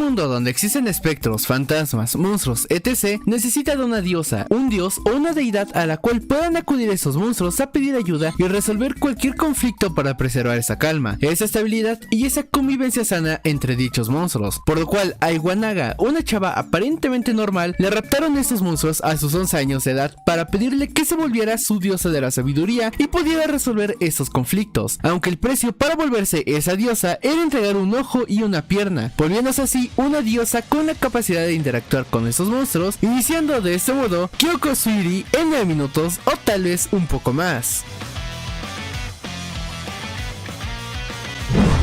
mundo donde existen espectros, fantasmas, monstruos, etc. necesita de una diosa, un dios o una deidad a la cual puedan acudir esos monstruos a pedir ayuda y resolver cualquier conflicto para preservar esa calma, esa estabilidad y esa convivencia sana entre dichos monstruos. Por lo cual a Iwa Naga, una chava aparentemente normal, le raptaron estos monstruos a sus 11 años de edad para pedirle que se volviera su diosa de la sabiduría y pudiera resolver esos conflictos, aunque el precio para volverse esa diosa era entregar un ojo y una pierna, volviéndose así una diosa con la capacidad de interactuar con esos monstruos, iniciando de este modo Kyoko Suiri en 9 minutos o tal vez un poco más.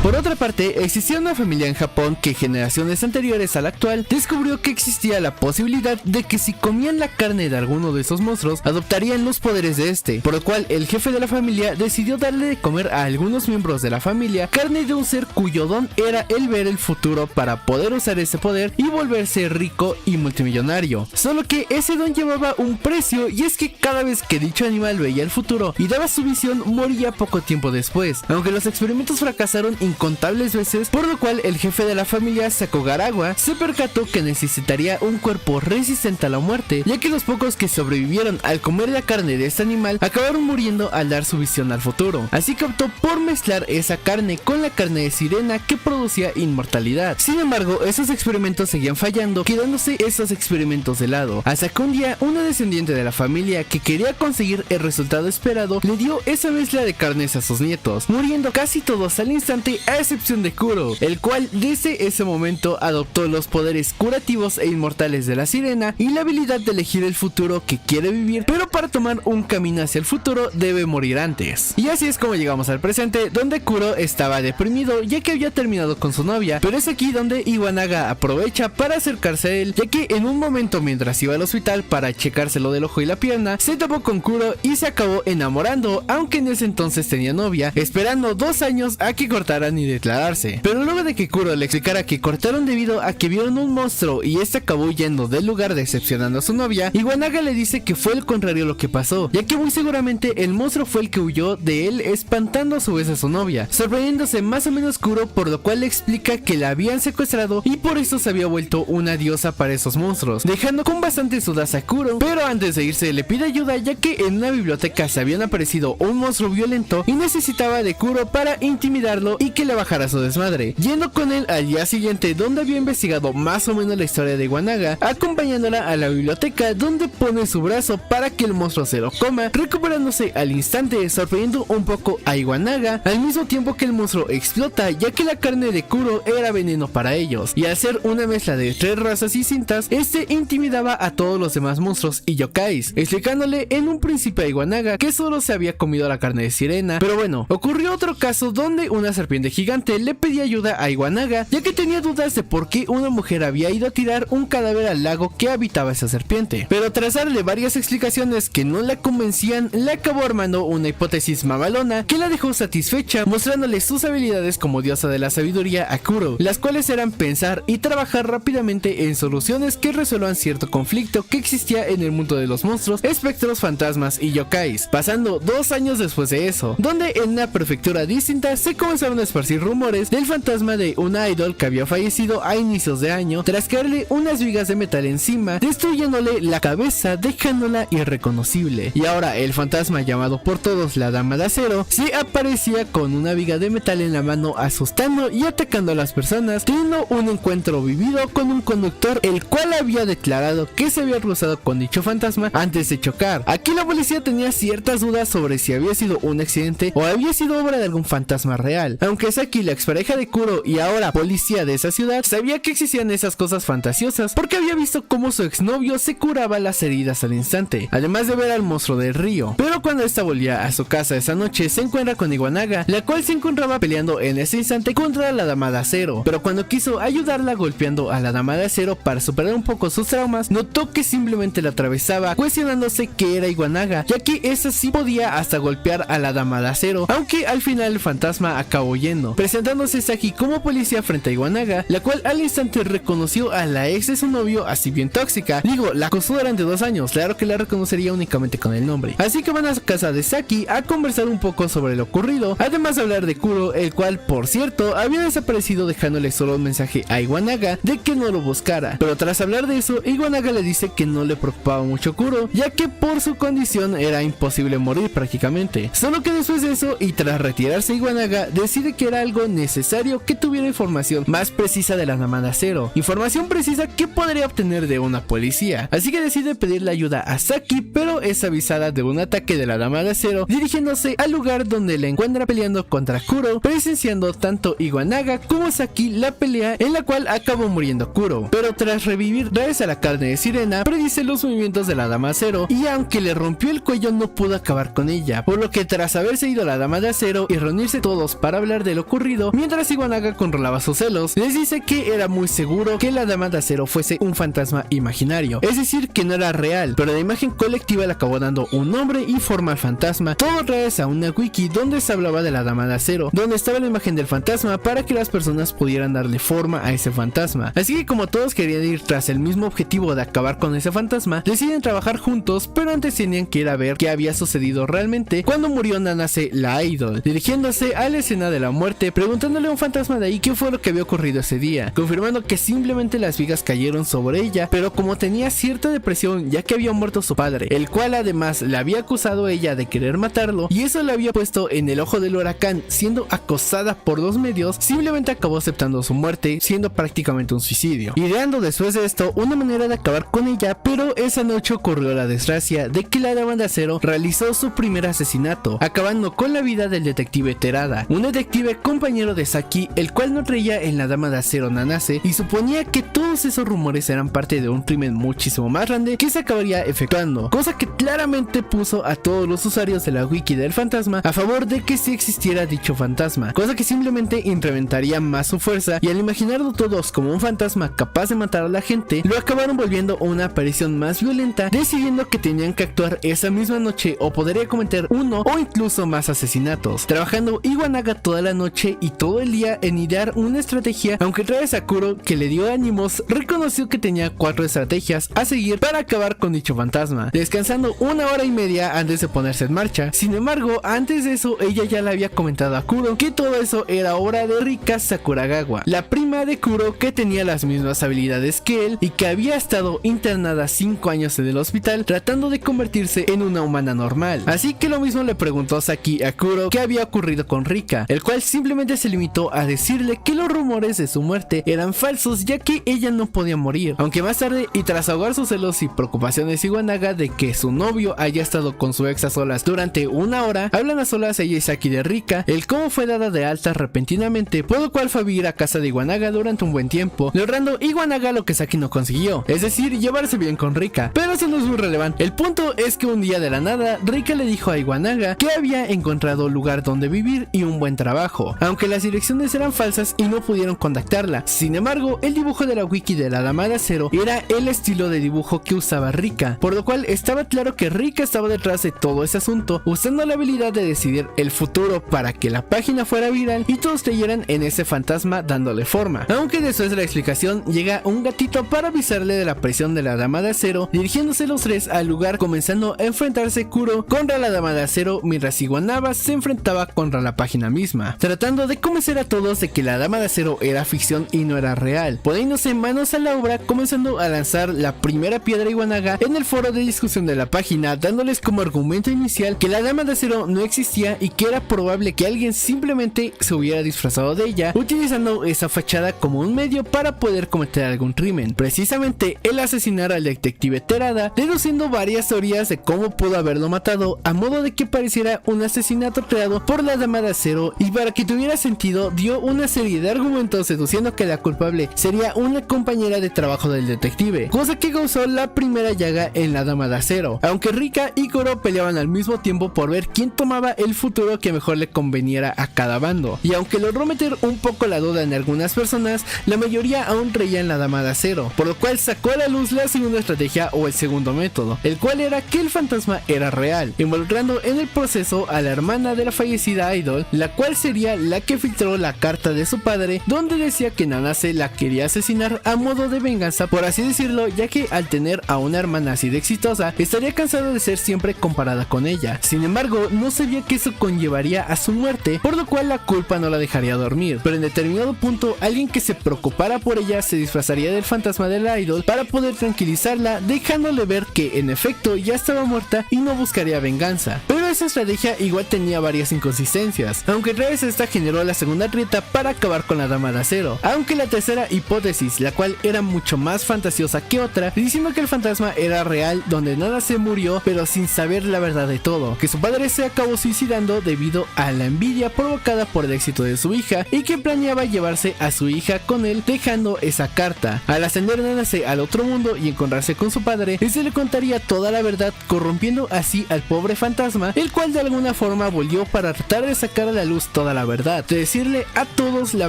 Por otra parte, existía una familia en Japón que generaciones anteriores a la actual descubrió que existía la posibilidad de que si comían la carne de alguno de esos monstruos, adoptarían los poderes de este, por lo cual el jefe de la familia decidió darle de comer a algunos miembros de la familia carne de un ser cuyo don era el ver el futuro para poder usar ese poder y volverse rico y multimillonario. Solo que ese don llevaba un precio, y es que cada vez que dicho animal veía el futuro y daba su visión, moría poco tiempo después, aunque los experimentos fracasaron incontables veces, por lo cual el jefe de la familia, Sakogarawa, se percató que necesitaría un cuerpo resistente a la muerte, ya que los pocos que sobrevivieron al comer la carne de este animal acabaron muriendo al dar su visión al futuro, así que optó por mezclar esa carne con la carne de sirena que producía inmortalidad. Sin embargo, esos experimentos seguían fallando, quedándose esos experimentos de lado, hasta que un día una descendiente de la familia que quería conseguir el resultado esperado le dio esa mezcla de carnes a sus nietos, muriendo casi todos al instante a excepción de Kuro, el cual desde ese momento adoptó los poderes curativos e inmortales de la sirena y la habilidad de elegir el futuro que quiere vivir, pero para tomar un camino hacia el futuro debe morir antes. Y así es como llegamos al presente, donde Kuro estaba deprimido ya que había terminado con su novia, pero es aquí donde Iwa Naga aprovecha para acercarse a él, ya que en un momento mientras iba al hospital para checarse lo del ojo y la pierna, se topó con Kuro y se acabó enamorando, aunque en ese entonces tenía novia, esperando 2 años a que cortaran y declararse. Pero luego de que Kuro le explicara que cortaron debido a que vieron un monstruo y este acabó huyendo del lugar decepcionando a su novia, Iwa Naga le dice que fue el contrario lo que pasó, ya que muy seguramente el monstruo fue el que huyó de él, espantando a su vez a su novia, sorprendiéndose más o menos Kuro, por lo cual le explica que la habían secuestrado y por eso se había vuelto una diosa para esos monstruos, dejando con bastantes dudas a Kuro. Pero antes de irse le pide ayuda, ya que en una biblioteca se habían aparecido un monstruo violento y necesitaba de Kuro para intimidarlo y que le bajara su desmadre, yendo con él al día siguiente donde había investigado más o menos la historia de Iwa Naga, acompañándola a la biblioteca donde pone su brazo para que el monstruo se lo coma, recuperándose al instante, sorprendiendo un poco a Iwa Naga, al mismo tiempo que el monstruo explota, ya que la carne de Kuro era veneno para ellos, y al ser una mezcla de 3 razas distintas, este intimidaba a todos los demás monstruos y yokais, explicándole en un principio a Iwa Naga que solo se había comido la carne de sirena. Pero bueno, ocurrió otro caso donde una serpiente gigante le pedía ayuda a Iwa Naga, ya que tenía dudas de por qué una mujer había ido a tirar un cadáver al lago que habitaba esa serpiente, pero tras darle varias explicaciones que no la convencían, le acabó armando una hipótesis mamalona que la dejó satisfecha, mostrándole sus habilidades como diosa de la sabiduría a Kuro, las cuales eran pensar y trabajar rápidamente en soluciones que resuelvan cierto conflicto que existía en el mundo de los monstruos, espectros, fantasmas y yokais, pasando 2 años después de eso, donde en una prefectura distinta se comenzaron a esparcir rumores del fantasma de una idol que había fallecido a inicios de año tras caerle unas vigas de metal encima, destruyéndole la cabeza, dejándola irreconocible. Y ahora el fantasma llamado por todos la Dama de Acero se aparecía con una viga de metal en la mano, asustando y atacando a las personas, teniendo un encuentro vivido con un conductor el cual había declarado que se había cruzado con dicho fantasma antes de chocar. Aquí la policía tenía ciertas dudas sobre si había sido un accidente o había sido obra de algún fantasma real, aunque Saki, la expareja de Kuro y ahora policía de esa ciudad, sabía que existían esas cosas fantasiosas porque había visto cómo su exnovio se curaba las heridas al instante, además de ver al monstruo del río. Pero cuando esta volvía a su casa esa noche, se encuentra con Iwa Naga, la cual se encontraba peleando en ese instante contra la Dama de Acero, pero cuando quiso ayudarla golpeando a la Dama de Acero para superar un poco sus traumas, notó que simplemente la atravesaba, cuestionándose que era Iwa Naga, ya que esa sí podía hasta golpear a la Dama de Acero, aunque al final el fantasma acabó yendo sucediendo, presentándose Saki como policía frente a Iwanaga, la cual al instante reconoció a la ex de su novio, así bien tóxica. Digo, la acosó durante 2 años, claro que la reconocería únicamente con el nombre. Así que van a casa de Saki a conversar un poco sobre lo ocurrido, además de hablar de Kuro, el cual por cierto había desaparecido dejándole solo un mensaje a Iwanaga de que no lo buscara. Pero tras hablar de eso, Iwanaga le dice que no le preocupaba mucho Kuro, ya que por su condición era imposible morir prácticamente. Solo que después de eso y tras retirarse Iwanaga, decide que era algo necesario que tuviera información más precisa de la Dama de Acero, información precisa que podría obtener de una policía. Así que decide pedirle ayuda a Saki, pero es avisada de un ataque de la Dama de Acero, dirigiéndose al lugar donde la encuentra peleando contra Kuro, presenciando tanto Iwanaga como Saki la pelea, en la cual acabó muriendo Kuro. Pero tras revivir gracias a la carne de sirena, predice los movimientos de la Dama de Acero, y aunque le rompió el cuello no pudo acabar con ella, por lo que tras haberse ido la Dama de Acero y reunirse todos para hablar de lo ocurrido, mientras Iwanaga controlaba sus celos, les dice que era muy seguro que la Dama de Acero fuese un fantasma imaginario, es decir, que no era real, pero la imagen colectiva le acabó dando un nombre y forma al fantasma, todo gracias a una wiki donde se hablaba de la Dama de Acero, donde estaba la imagen del fantasma para que las personas pudieran darle forma a ese fantasma. Así que como todos querían ir tras el mismo objetivo de acabar con ese fantasma, deciden trabajar juntos, pero antes tenían que ir a ver qué había sucedido realmente cuando murió Nanase la idol, dirigiéndose a la escena de la muerte, preguntándole a un fantasma de ahí qué fue lo que había ocurrido ese día, confirmando que simplemente las vigas cayeron sobre ella, pero como tenía cierta depresión ya que había muerto su padre, el cual además la había acusado ella de querer matarlo, y eso la había puesto en el ojo del huracán, siendo acosada por 2 medios, simplemente acabó aceptando su muerte, siendo prácticamente un suicidio, ideando después de esto una manera de acabar con ella. Pero esa noche ocurrió la desgracia de que la Dama de Acero realizó su primer asesinato, acabando con la vida del detective Terada, un detective compañero de Saki, el cual no creía en la Dama de Acero Nanase y suponía que todos esos rumores eran parte de un crimen muchísimo más grande que se acabaría efectuando, cosa que claramente puso a todos los usuarios de la wiki del fantasma a favor de que sí existiera dicho fantasma, cosa que simplemente incrementaría más su fuerza, y al imaginarlo todos como un fantasma capaz de matar a la gente, lo acabaron volviendo una aparición más violenta, decidiendo que tenían que actuar esa misma noche o podría cometer uno o incluso más asesinatos, trabajando Iwanaga toda la noche y todo el día en idear una estrategia, aunque trae Sakuro, que le dio ánimos, reconoció que tenía 4 estrategias a seguir para acabar con dicho fantasma, descansando 1 hora y media antes de ponerse en marcha. Sin embargo, antes de eso ella ya le había comentado a Kuro que todo eso era obra de Rika Sakuragawa, la prima de Kuro, que tenía las mismas habilidades que él y que había estado internada 5 años en el hospital tratando de convertirse en una humana normal. Así que lo mismo le preguntó Saki a Kuro qué había ocurrido con Rika, el cual simplemente se limitó a decirle que los rumores de su muerte eran falsos, ya que ella no podía morir, aunque más tarde y tras ahogar sus celos y preocupaciones Iwanaga de que su novio haya estado con su ex a solas durante 1 hora, hablan a solas ella y Saki de Rika, el cómo fue dada de alta repentinamente, por lo cual fue a vivir a casa de Iwanaga durante un buen tiempo, logrando Iwanaga lo que Saki no consiguió, es decir, llevarse bien con Rika. Pero eso no es muy relevante. El punto es que un día de la nada, Rika le dijo a Iwanaga que había encontrado lugar donde vivir y un buen trabajo, aunque las direcciones eran falsas y no pudieron contactarla. Sin embargo, el dibujo de la wiki de la Dama de Acero era el estilo de dibujo que usaba Rika, por lo cual estaba claro que Rika estaba detrás de todo ese asunto, usando la habilidad de decidir el futuro para que la página fuera viral y todos creyeran en ese fantasma dándole forma. Aunque después de la explicación llega un gatito para avisarle de la presión de la Dama de Acero, dirigiéndose los 3 al lugar, comenzando a enfrentarse Kuro contra la Dama de Acero, mientras Iwanaga se enfrentaba contra la página misma, tratando de convencer a todos de que la Dama de Acero era ficción y no era real, poniéndose manos a la obra, comenzando a lanzar la primera piedra Iwanaga en el foro de discusión de la página, dándoles como argumento inicial que la Dama de Acero no existía y que era probable que alguien simplemente se hubiera disfrazado de ella, utilizando esa fachada como un medio para poder cometer algún crimen, precisamente el asesinar al detective Terada, deduciendo varias teorías de cómo pudo haberlo matado, a modo de que pareciera un asesinato creado por la Dama de Acero, y para que tuviera sentido dio una serie de argumentos deduciendo que la culpable sería una compañera de trabajo del detective, cosa que causó la primera llaga en la Dama de Acero, aunque Rika y Kuro peleaban al mismo tiempo por ver quién tomaba el futuro que mejor le conveniera a cada bando, y aunque logró meter un poco la duda en algunas personas, la mayoría aún creía en la Dama de Acero, por lo cual sacó a la luz la segunda estrategia o el segundo método, el cual era que el fantasma era real, involucrando en el proceso a la hermana de la fallecida idol, la cual sería sería la que filtró la carta de su padre donde decía que Nanase la quería asesinar a modo de venganza, por así decirlo, ya que al tener a una hermana así de exitosa estaría cansado de ser siempre comparada con ella. Sin embargo, no sabía que eso conllevaría a su muerte, por lo cual la culpa no la dejaría dormir, pero en determinado punto alguien que se preocupara por ella se disfrazaría del fantasma de la idol para poder tranquilizarla, dejándole ver que en efecto ya estaba muerta y no buscaría venganza. Pero esa estrategia igual tenía varias inconsistencias, aunque tras esta generó la segunda grieta para acabar con la Dama de Acero, aunque la tercera hipótesis, la cual era mucho más fantasiosa que otra, diciendo que el fantasma era real, donde nada se murió pero sin saber la verdad de todo, que su padre se acabó suicidando debido a la envidia provocada por el éxito de su hija y que planeaba llevarse a su hija con él, dejando esa carta. Al ascender Nanase al otro mundo y encontrarse con su padre, se le contaría toda la verdad, corrompiendo así al pobre fantasma, el cual de alguna forma volvió para tratar de sacar a la luz toda la verdad, de decirle a todos la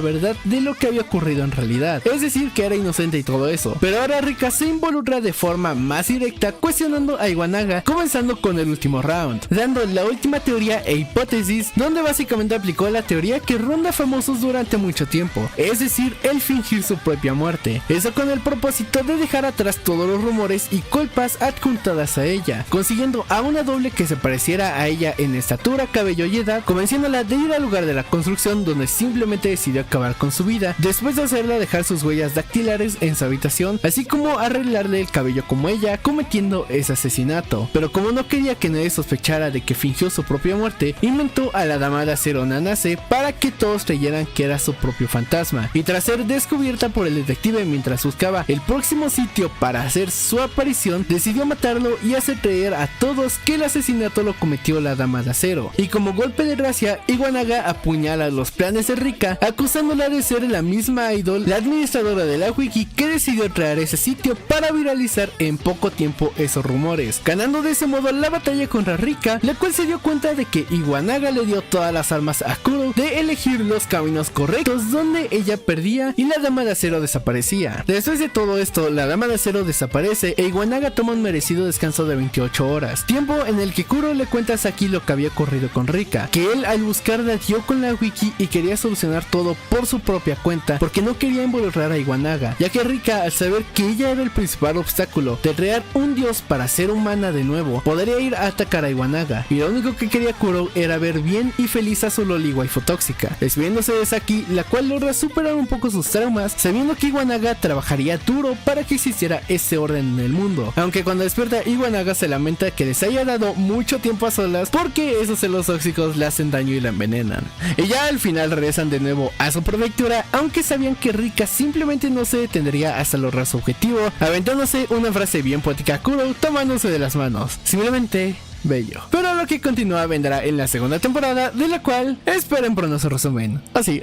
verdad de lo que había ocurrido en realidad, es decir, que era inocente y todo eso. Pero ahora Rika se involucra de forma más directa, cuestionando a Iwa Naga, comenzando con el último round, dando la última teoría e hipótesis, donde básicamente aplicó la teoría que ronda famosos durante mucho tiempo, es decir, el fingir su propia muerte, eso con el propósito de dejar atrás todos los rumores y culpas adjuntadas a ella, consiguiendo a una doble que se pareciera a ella en estatura, cabello y edad, convenciéndola de ir al lugar de la construcción donde simplemente decidió acabar con su vida, después de hacerla dejar sus huellas dactilares en su habitación, así como arreglarle el cabello como ella, cometiendo ese asesinato. Pero como no quería que nadie sospechara de que fingió su propia muerte, inventó a la Dama de Acero Nanase para que todos creyeran que era su propio fantasma, y tras ser descubierta por el detective mientras buscaba el próximo sitio para hacer su aparición, decidió matarlo y hacer creer a todos que el asesinato lo cometió la Dama de Acero. Y como golpe de gracia, Iwa Naga apuñala los planes de Rika, acusándola de ser la misma idol, la administradora de la wiki, que decidió traer ese sitio para viralizar en poco tiempo esos rumores, ganando de ese modo la batalla contra Rika, la cual se dio cuenta de que Iwa Naga le dio todas las armas a Kuro de elegir los caminos correctos donde ella perdía y la Dama de Acero desaparecía. Después de todo esto, la Dama de Acero desaparece e Iwa Naga toma un merecido descanso de 28 horas, tiempo en el que Kuro le cuenta a Saki lo que había ocurrido con Rika, que él al buscarla dio con la wiki y quería solucionar todo por su propia cuenta porque no quería involucrar a Iwa Naga, ya que Rika, al saber que ella era el principal obstáculo de crear un dios para ser humana de nuevo, podría ir a atacar a Iwa Naga, y lo único que quería Kuro era ver bien y feliz a su loli waifu tóxica, despidiéndose de Saki, la cual logra superar un poco sus traumas, sabiendo que Iwa Naga trabajaría duro para que existiera ese orden en el mundo, aunque cuando despierta Iwa Naga se lamenta que les haya dado mucho tiempo a solas porque esos celos tóxicos le hacen daño y la envenenan, y ya al final regresan de nuevo a su prefectura, aunque sabían que Rika simplemente no se detendría hasta lograr su objetivo, aventándose una frase bien poética a Kuro, tomándose de las manos, simplemente bello. Pero lo que continúa vendrá en la segunda temporada, de la cual esperen pronto su resumen. Así.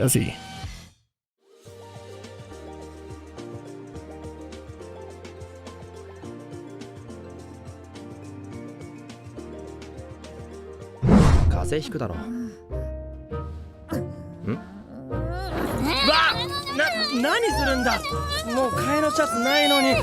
風邪ひくだろ。何するんだ。もう替えのシャツないのに。